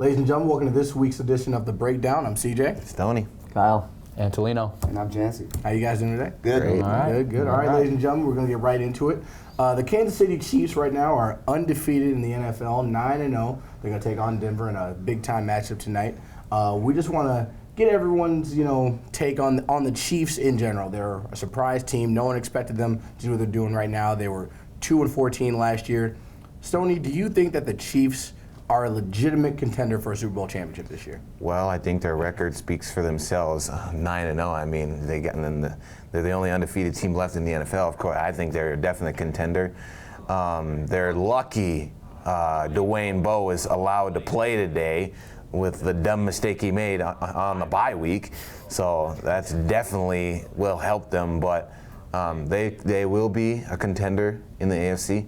Ladies and gentlemen, welcome to this week's edition of the Breakdown. I'm CJ. Stoney. Kyle. Antolino. And I'm Jancy. How you guys doing today? Good. Great. All right. Good. All right, ladies and gentlemen, we're going to get right into it. The Kansas City Chiefs right now are undefeated in the NFL, 9-0. They're going to take on Denver in a big-time matchup tonight. We just want to get everyone's, take on the Chiefs in general. They're a surprise team. No one expected them to do what they're doing right now. They were 2-14 last year. Stoney, do you think that the Chiefs are a legitimate contender for a Super Bowl championship this year? Well, I think their record speaks for themselves. 9-0. I mean, they're the only undefeated team left in the NFL. Of course, I think they're a definite contender. They're lucky Dwayne Bowe is allowed to play today with the dumb mistake he made on the bye week. So that's definitely will help them. But they will be a contender in the AFC.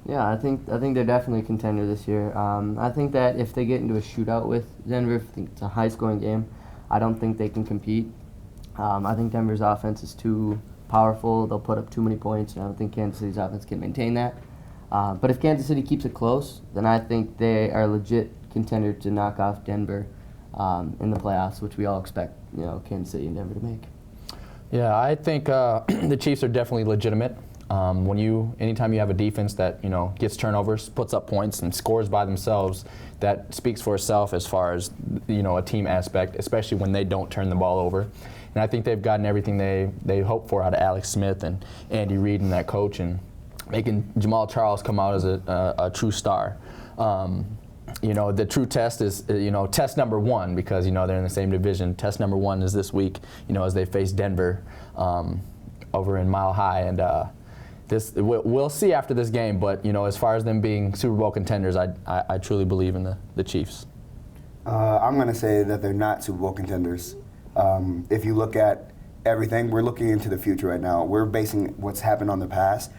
Yeah, I think they're definitely a contender this year. I think that if they get into a shootout with Denver, if it's a high-scoring game, I don't think they can compete. I think Denver's offense is too powerful. They'll put up too many points, and I don't think Kansas City's offense can maintain that. But if Kansas City keeps it close, then I think they are a legit contender to knock off Denver in the playoffs, which we all expect, Kansas City and Denver to make. Yeah, I think the Chiefs are definitely legitimate. Anytime you have a defense that gets turnovers, puts up points, and scores by themselves, that speaks for itself as far as a team aspect, especially when they don't turn the ball over. And I think they've gotten everything they hoped for out of Alex Smith and Andy Reid and that coach, and making Jamal Charles come out as a true star. The true test is test number one, because they're in the same division. Test number one is this week, as they face Denver over in Mile High, and we'll see after this game, but as far as them being Super Bowl contenders, I truly believe in the Chiefs. I'm going to say that they're not Super Bowl contenders. If you look at everything, we're looking into the future right now. We're basing what's happened on the past.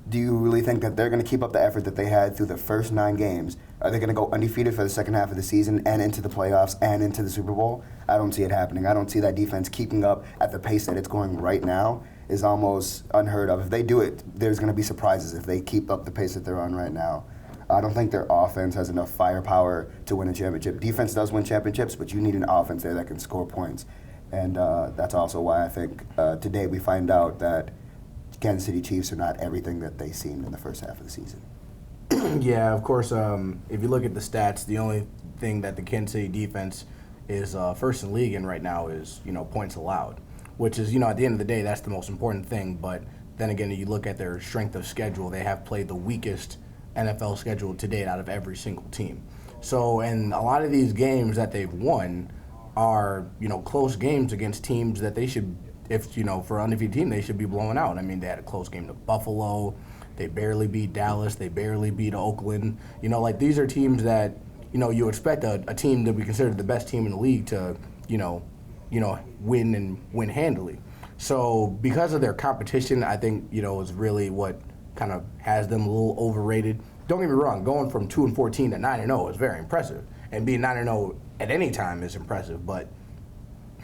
Do you really think that they're going to keep up the effort that they had through the first 9 games? Are they going to go undefeated for the second half of the season and into the playoffs and into the Super Bowl? I don't see it happening. I don't see that defense keeping up at the pace that it's going right now. Is almost unheard of. If they do it, there's going to be surprises if they keep up the pace that they're on right now. I don't think their offense has enough firepower to win a championship. Defense does win championships, but you need an offense there that can score points. And that's also why I think today we find out that Kansas City Chiefs are not everything that they seemed in the first half of the season. Yeah, of course, if you look at the stats, the only thing that the Kansas City defense is first in the league in right now is, points allowed, which is, at the end of the day, that's the most important thing. But then again, you look at their strength of schedule, they have played the weakest NFL schedule to date out of every single team. So, and a lot of these games that they've won are, close games against teams that they should, for an undefeated team, they should be blowing out. I mean, they had a close game to Buffalo. They barely beat Dallas. They barely beat Oakland. These are teams that, you expect a team to be considered the best team in the league to, win handily. So because of their competition, I think, is really what kind of has them a little overrated. Don't get me wrong, going from 2-14 to 9-0 is very impressive. And being 9-0 at any time is impressive, but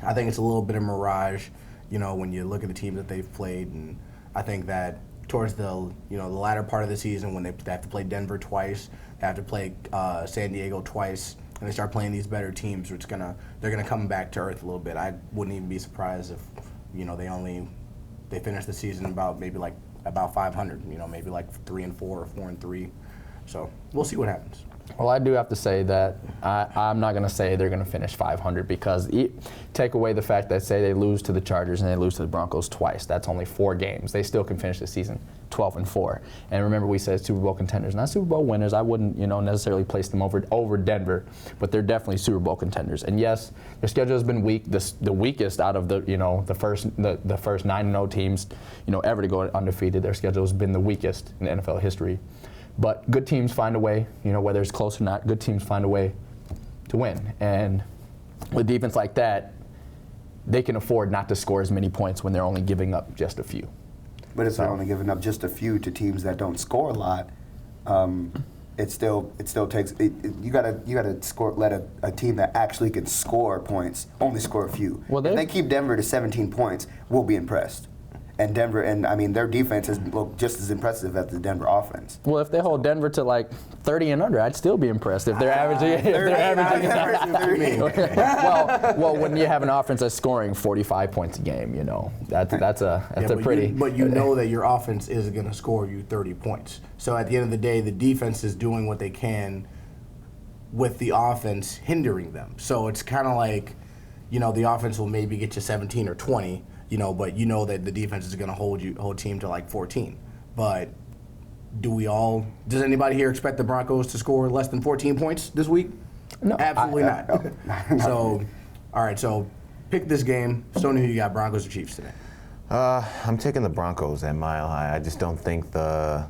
I think it's a little bit of mirage, when you look at the teams that they've played. And I think that towards the latter part of the season, when they have to play Denver twice, they have to play San Diego twice, and they start playing these better teams, which they're gonna come back to earth a little bit. I wouldn't even be surprised if they finish the season about 500, maybe like 3-4 or 4-3. So we'll see what happens. Well, I do have to say that I'm not going to say they're going to finish 500, because take away the fact that, say, they lose to the Chargers and they lose to the Broncos twice. That's only 4 games. They still can finish the season 12-4. And remember, we said Super Bowl contenders, not Super Bowl winners. I wouldn't, necessarily place them over Denver, but they're definitely Super Bowl contenders. And yes, their schedule has been weak. The weakest out of the first 9-0 teams, ever to go undefeated. Their schedule has been the weakest in NFL history. But good teams find a way, whether it's close or not, good teams find a way to win. And with defense like that, they can afford not to score as many points when they're only giving up just a few. But if they're only giving up just a few to teams that don't score a lot, it still takes. You gotta score. Let a team that actually can score points only score a few. Well, if they keep Denver to 17 points, we'll be impressed. And Denver, and I mean, their defense has looked just as impressive as the Denver offense. Well, if they hold Denver to like 30 and under, I'd still be impressed. If they're averaging, well, when you have an offense that's scoring 45 points a game, that's a pretty. But you know that your offense is going to score you 30 points. So at the end of the day, the defense is doing what they can with the offense hindering them. So it's kind of like, the offense will maybe get you 17 or 20. But that the defense is going to hold team to like 14. But does anybody here expect the Broncos to score less than 14 points this week? No. Absolutely not. So, all right, so pick this game. Stoney, who you got, Broncos or Chiefs today? I'm taking the Broncos at Mile High. I just don't think they're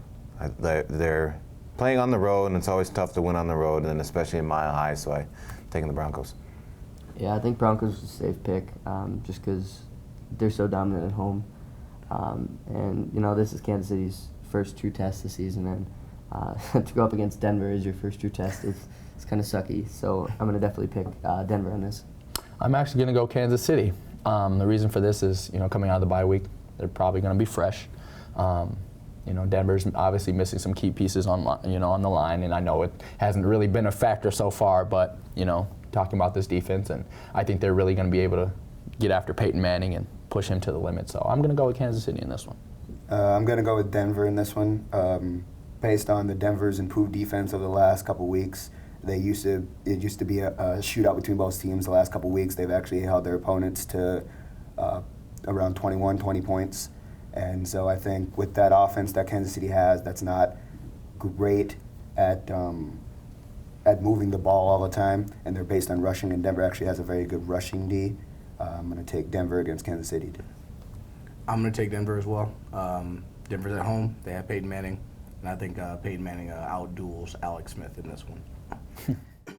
playing on the road, and it's always tough to win on the road, and especially in Mile High, so I'm taking the Broncos. Yeah, I think Broncos is a safe pick, just because they're so dominant at home. And, this is Kansas City's first true test this season, and to go up against Denver is your first true test. It's kind of sucky, so I'm going to definitely pick Denver on this. I'm actually going to go Kansas City. The reason for this is, coming out of the bye week, they're probably going to be fresh. Denver's obviously missing some key pieces on the line, and I know it hasn't really been a factor so far, but, talking about this defense, and I think they're really going to be able to get after Peyton Manning and push him to the limit. So I'm going to go with Kansas City in this one. I'm going to go with Denver in this one. Based on the Denver's improved defense over the last couple weeks, it used to be a shootout between both teams the last couple weeks. They've actually held their opponents to around 20 points. And so I think with that offense that Kansas City has, that's not great at moving the ball all the time, and they're based on rushing, and Denver actually has a very good rushing D. I'm going to take Denver against Kansas City. I'm going to take Denver as well. Denver's at home. They have Peyton Manning, and I think Peyton Manning outduels Alex Smith in this one.